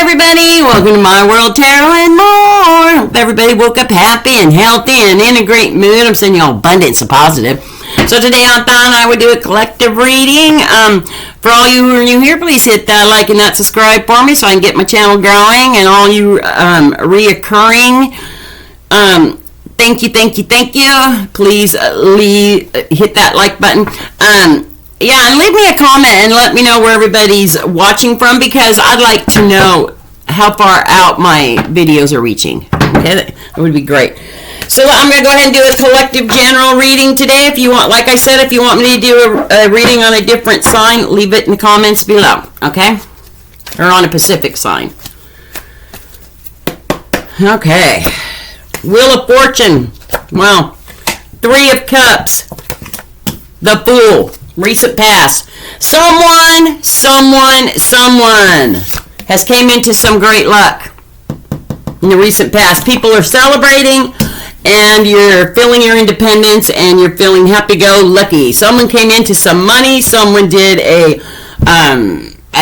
everybody, welcome to My World Tarot and more. Hope everybody woke up happy and healthy and in a great mood. I'm sending you all abundance and positive. So today I thought I would do a collective reading. For all you who are new here, please hit that like and that subscribe for me so I can get my channel growing. And all you reoccurring, thank you. Please hit that like button. Yeah, and leave me a comment and let me know where everybody's watching from, because I'd like to know how far out my videos are reaching. Okay, that would be great. So I'm going to go ahead and do a collective general reading today. If you want, like I said, if you want me to do a reading on a different sign, leave it in the comments below, okay? Or on a Pacific sign. Okay. Wheel of Fortune. Well, Three of Cups. The Fool. Recent past. Someone has came into some great luck in the recent past. People are celebrating, and you're feeling your independence, and you're feeling happy-go-lucky. Someone came into some money. Someone did a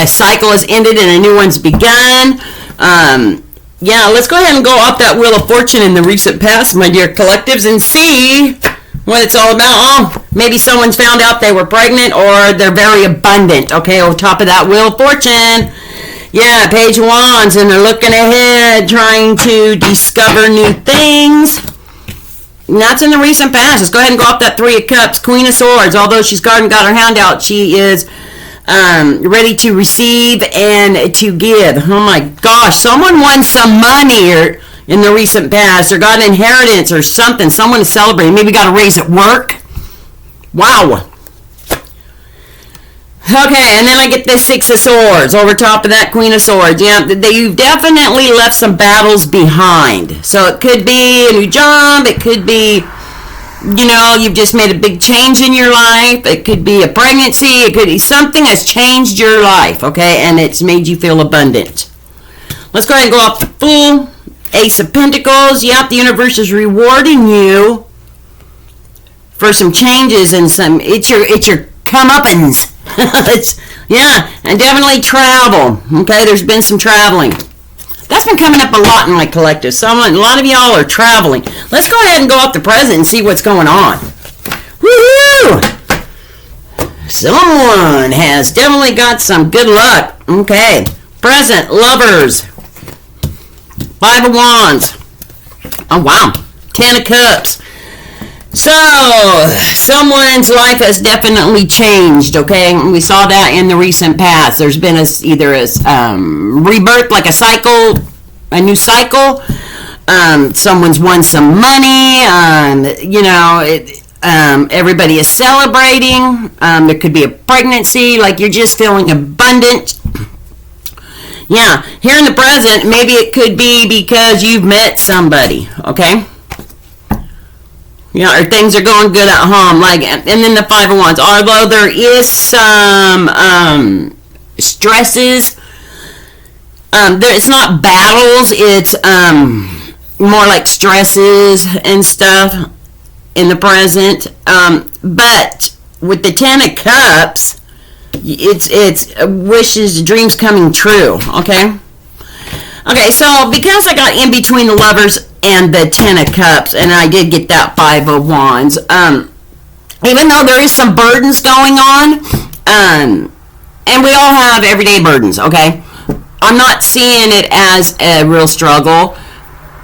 cycle has ended and a new one's begun. Yeah, let's go ahead and go off that Wheel of Fortune in the recent past, my dear collectives, and see what it's all about. Oh, maybe someone's found out they were pregnant, or they're very abundant. Okay, on top of that Wheel of Fortune. Yeah, Page of Wands, and they're looking ahead, trying to discover new things. And that's in the recent past. Let's go ahead and go off that Three of Cups. Queen of Swords. Although she's got her hand out, she is ready to receive and to give. Oh my gosh, someone won some money or in the recent past, or got an inheritance or something. Someone is celebrating. Maybe got a raise at work. Wow. Okay, and then I get the Six of Swords over top of that Queen of Swords. Yeah, you've definitely left some battles behind. So it could be a new job. It could be, you've just made a big change in your life. It could be a pregnancy. It could be something has changed your life, okay, and it's made you feel abundant. Let's go ahead and go off the Fool. Ace of Pentacles. Yep, the universe is rewarding you for some changes and some. It's your comeuppance. And definitely travel. Okay, there's been some traveling. That's been coming up a lot in my collective. A lot of y'all are traveling. Let's go ahead and go off the present and see what's going on. Woohoo! Someone has definitely got some good luck. Okay, present, Lovers. Five of Wands. Oh, wow. Ten of Cups. So, someone's life has definitely changed, okay? We saw that in the recent past. There's been either a rebirth, like a new cycle. Someone's won some money. Everybody is celebrating. There could be a pregnancy, like you're just feeling abundant. Yeah, here in the present, maybe it could be because you've met somebody, okay? Yeah, or things are going good at home, and then the Five of Wands. Although there is some stresses, it's not battles, it's more like stresses and stuff in the present. But with the Ten of Cups, it's wishes, dreams coming true, okay? Okay, so because I got in between the Lovers and the Ten of Cups, and I did get that Five of Wands, even though there is some burdens going on, and we all have everyday burdens, okay? I'm not seeing it as a real struggle.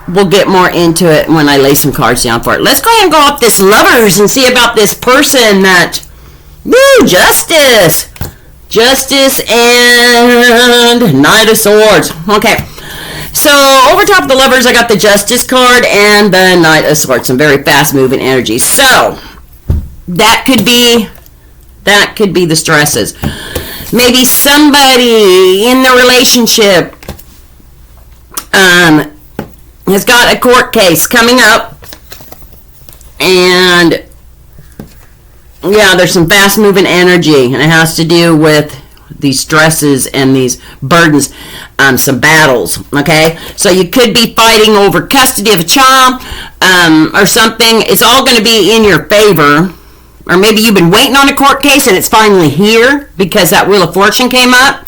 We'll get more into it when I lay some cards down for it. Let's go ahead and go off this Lovers and see about this person that... Woo! Justice and Knight of Swords. Okay, so over top of the Lovers, I got the Justice card and the Knight of Swords. Some very fast-moving energy. So that could be the stresses. Maybe somebody in the relationship has got a court case coming up, and yeah, there's some fast-moving energy, and it has to do with these stresses and these burdens, some battles, okay? So you could be fighting over custody of a child or something. It's all going to be in your favor. Or maybe you've been waiting on a court case, and it's finally here because that Wheel of Fortune came up.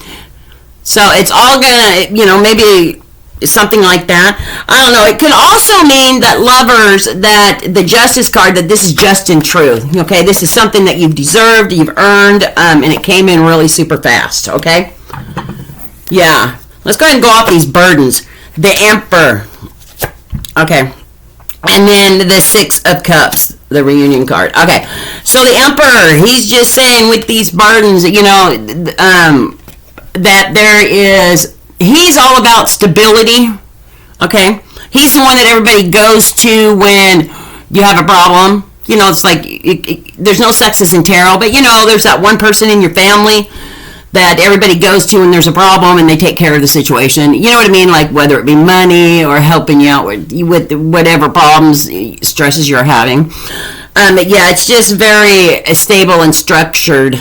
So it's all gonna, maybe something like that. I don't know. It could also mean that lovers, that the justice card, that this is just and true. Okay, this is something that you've deserved, you've earned, and it came in really super fast. Okay. Yeah. Let's go ahead and go off these burdens. The Emperor. Okay. And then the Six of Cups, the reunion card. Okay. So the Emperor, he's just saying with these burdens, that he's all about stability. Okay. He's the one that everybody goes to when you have a problem. It's like, there's no sexes in tarot, but there's that one person in your family that everybody goes to when there's a problem and they take care of the situation. You know what I mean? Like whether it be money or helping you out with whatever problems, stresses you're having. But yeah, it's just very stable and structured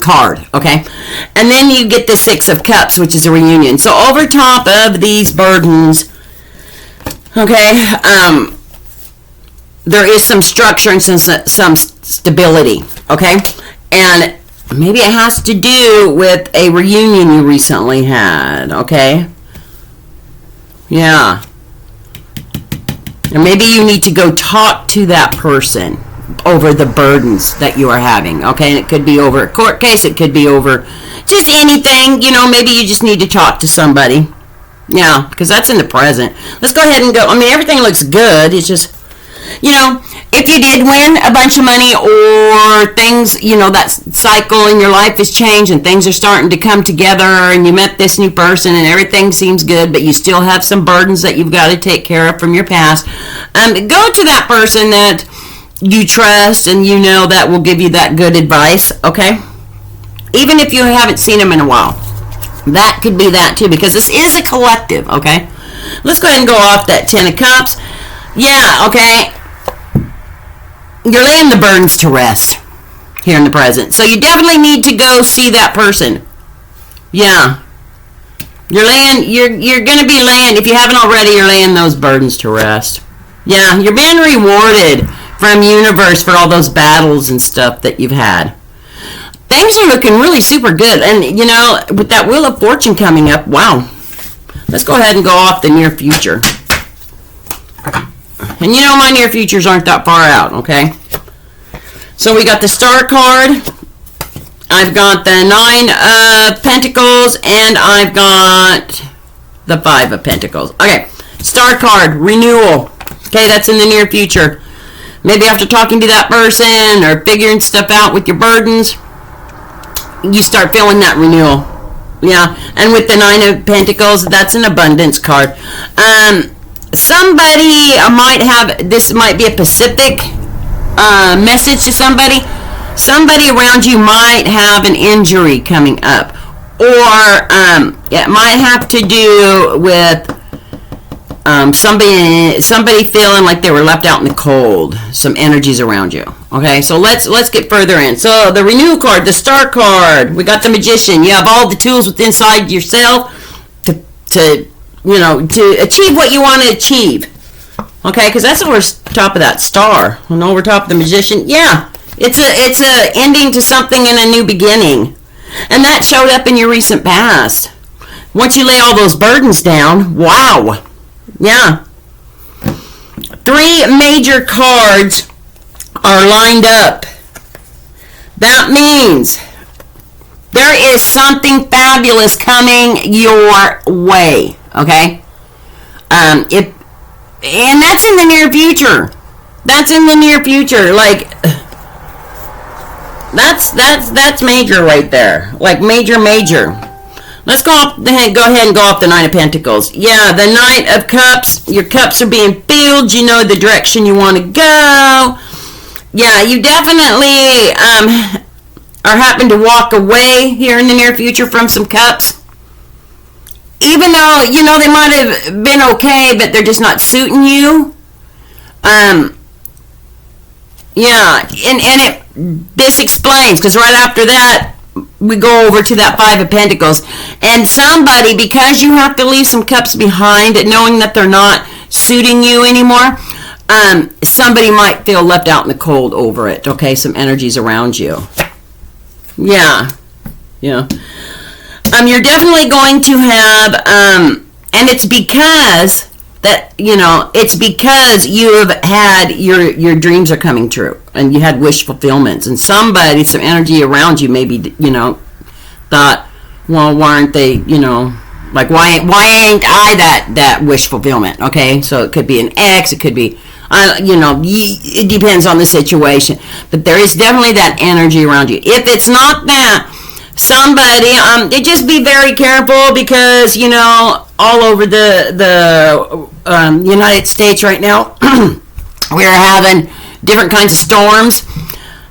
card, okay? And then you get the Six of Cups, which is a reunion. So over top of these burdens, okay, there is some structure and some stability, okay? And maybe it has to do with a reunion you recently had, okay? Yeah. Or maybe you need to go talk to that person over the burdens that you are having, okay? And it could be over a court case, it could be over just anything, maybe you just need to talk to somebody. Yeah, because that's in the present. Let's go ahead and go. I mean, everything looks good. It's just, if you did win a bunch of money or things, that cycle in your life has changed and things are starting to come together and you met this new person and everything seems good, but you still have some burdens that you've got to take care of from your past, go to that person that you trust and that will give you that good advice, okay? Even if you haven't seen them in a while. That could be that too, because this is a collective, okay? Let's go ahead and go off that Ten of Cups. Yeah, okay. You're laying the burdens to rest here in the present. So you definitely need to go see that person. Yeah. You're going to be laying, if you haven't already, you're laying those burdens to rest. Yeah, you're being rewarded from universe for all those battles and stuff that you've had. Things are looking really super good. And, with that Wheel of Fortune coming up, wow. Let's go ahead and go off the near future. And my near futures aren't that far out, okay? So we got the Star card. I've got the Nine of Pentacles. And I've got the Five of Pentacles. Okay, Star card, renewal. Okay, that's in the near future. Maybe after talking to that person or figuring stuff out with your burdens, you start feeling that renewal. Yeah, and with the Nine of Pentacles, that's an abundance card. Somebody might have, this might be a Pacific message to somebody. Somebody around you might have an injury coming up. Or it might have to do with somebody feeling like they were left out in the cold. Some energies around you. Okay, so let's get further in. So the Renewal card, the Star card, we got the Magician. You have all the tools within inside yourself to achieve what you want to achieve. Okay, because that's over top of that Star. And over top of the Magician, yeah, it's a ending to something and a new beginning. And that showed up in your recent past. Once you lay all those burdens down, wow. Yeah. 3 major cards are lined up. That means there is something fabulous coming your way. Okay? And that's in the near future. That's in the near future. Like, that's major right there. Like major. Let's go ahead and go off the Nine of Pentacles. Yeah, the Knight of Cups. Your cups are being filled. You know the direction you want to go. Yeah, you definitely are having to walk away here in the near future from some cups. Even though, they might have been okay, but they're just not suiting you. Yeah, and this explains, because right after that, we go over to that Five of Pentacles. And somebody, because you have to leave some cups behind, knowing that they're not suiting you anymore, somebody might feel left out in the cold over it, okay? Some energies around you. Yeah. Yeah. You're definitely going to have, and it's because it's because you have had your dreams are coming true, and you had wish fulfillments, and some energy around you maybe, thought, well, why aren't they, like, why ain't I that wish fulfillment? Okay, so it could be an ex, it could be, it depends on the situation, but there is definitely that energy around you. If it's not that, somebody, just be very careful, because all over the United States right now, we're having different kinds of storms.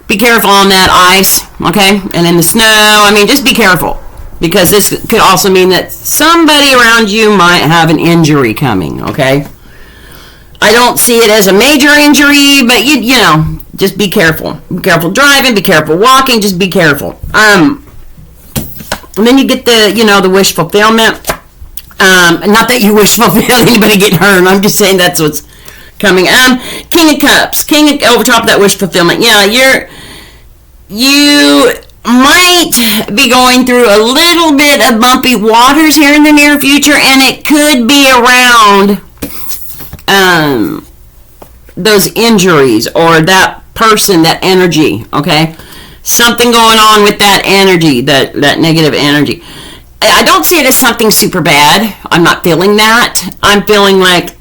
Be careful on that ice, okay, and in the snow. Just be careful, because this could also mean that somebody around you might have an injury coming, okay. I don't see it as a major injury, but just be careful. Be careful driving, be careful walking, just be careful. And then you get the wish fulfillment. Not that you wish fulfill anybody getting hurt. I'm just saying that's what's coming. King of Cups. Over top of that wish fulfillment. Yeah, you might be going through a little bit of bumpy waters here in the near future, and it could be around those injuries, or that person, that energy, okay? Something going on with that energy, that negative energy. I don't see it as something super bad. I'm not feeling that. I'm feeling like,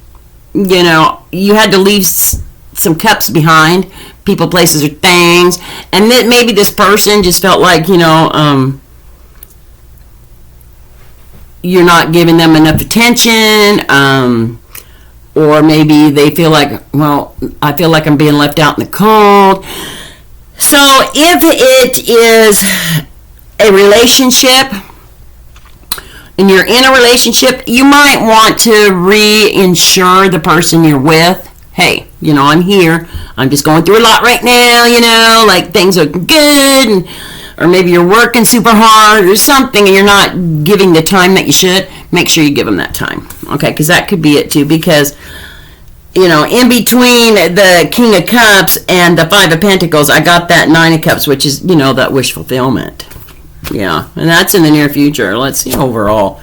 you had to leave some cups behind, people, places, or things, and that maybe this person just felt like, you're not giving them enough attention, or maybe they feel like, well, I feel like I'm being left out in the cold. So if it is a relationship, and you're in a relationship, you might want to reinsure the person you're with. Hey, I'm here. I'm just going through a lot right now, like things are good, or maybe you're working super hard or something, and you're not giving the time that you should. Make sure you give them that time, okay? Because that could be it too, because in between the King of Cups and the Five of Pentacles, I got that Nine of Cups, which is, that wish fulfillment. Yeah, and that's in the near future. Let's see overall.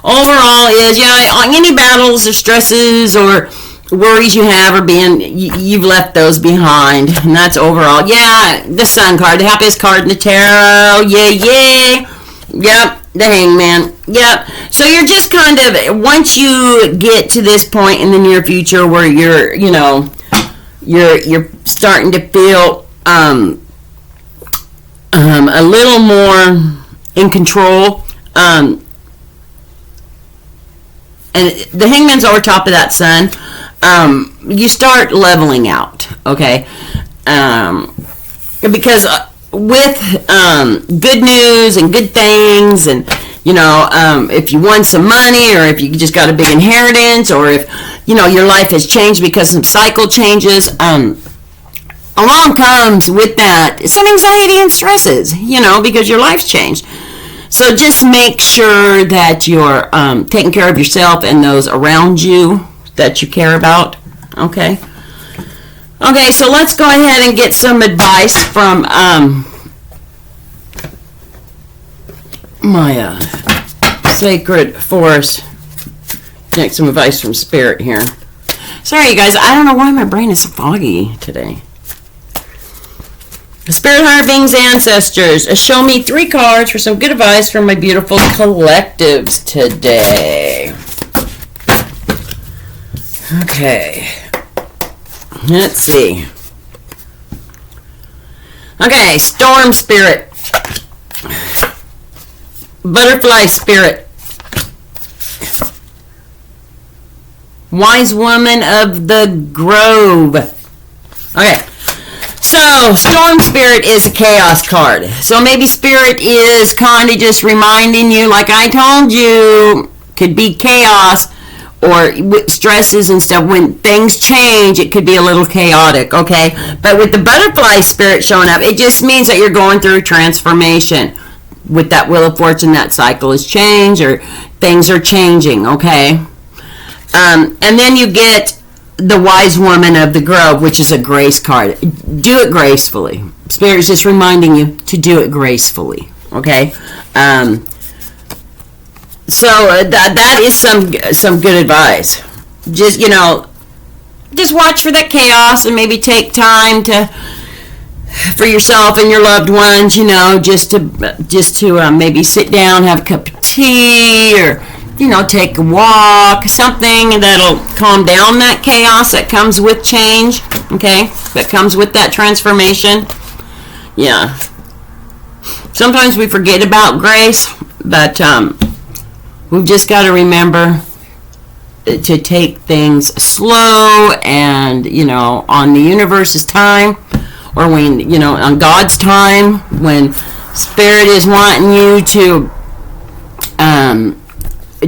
Overall is, any battles or stresses or worries you have are you've left those behind. And that's overall. Yeah, the Sun card, the happiest card in the tarot. Yay. Yep. The Hangman. Yep. So you're just kind of, once you get to this point in the near future where you're starting to feel a little more in control, and the Hangman's over top of that Sun, you start leveling out, okay? Because with good news and good things, and if you won some money, or if you just got a big inheritance, or if your life has changed because some cycle changes, along comes with that some anxiety and stresses, because your life's changed. So just make sure that you're taking care of yourself and those around you that you care about, okay? Okay, so let's go ahead and get some advice from my sacred forest. Get some advice from Spirit here. Sorry, you guys, I don't know why my brain is so foggy today. Spirit, higher beings, ancestors, show me 3 cards for some good advice from my beautiful collectives today. Okay. Let's see. Okay, Storm Spirit. Butterfly Spirit. Wise Woman of the Grove. Okay. So, Storm Spirit is a chaos card. So maybe Spirit is kind of just reminding you, like I told you, could be chaos or stresses and stuff. When things change, it could be a little chaotic, okay? But with the Butterfly Spirit showing up, it just means that you're going through transformation. With that Wheel of Fortune, that cycle is change, or things are changing, okay? And then you get the Wise Woman of the Grove, which is a grace card. Do it gracefully, Spirit's just reminding you to do it gracefully. Okay? So that is some good advice. Just, just watch for that chaos and maybe take time for yourself and your loved ones, just to maybe sit down, have a cup of tea, or take a walk, something that'll calm down that chaos that comes with change, okay, that comes with that transformation. Yeah. Sometimes we forget about grace, but we've just got to remember to take things slow and, on the universe's time, or when, on God's time, when Spirit is wanting you to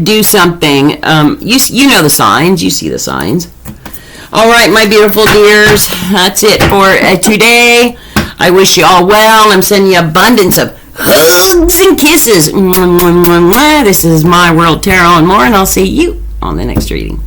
do something. You know the signs. You see the signs. All right, my beautiful dears. That's it for today. I wish you all well. I'm sending you abundance of hugs and kisses. This is My World Tarot and more, and I'll see you on the next reading.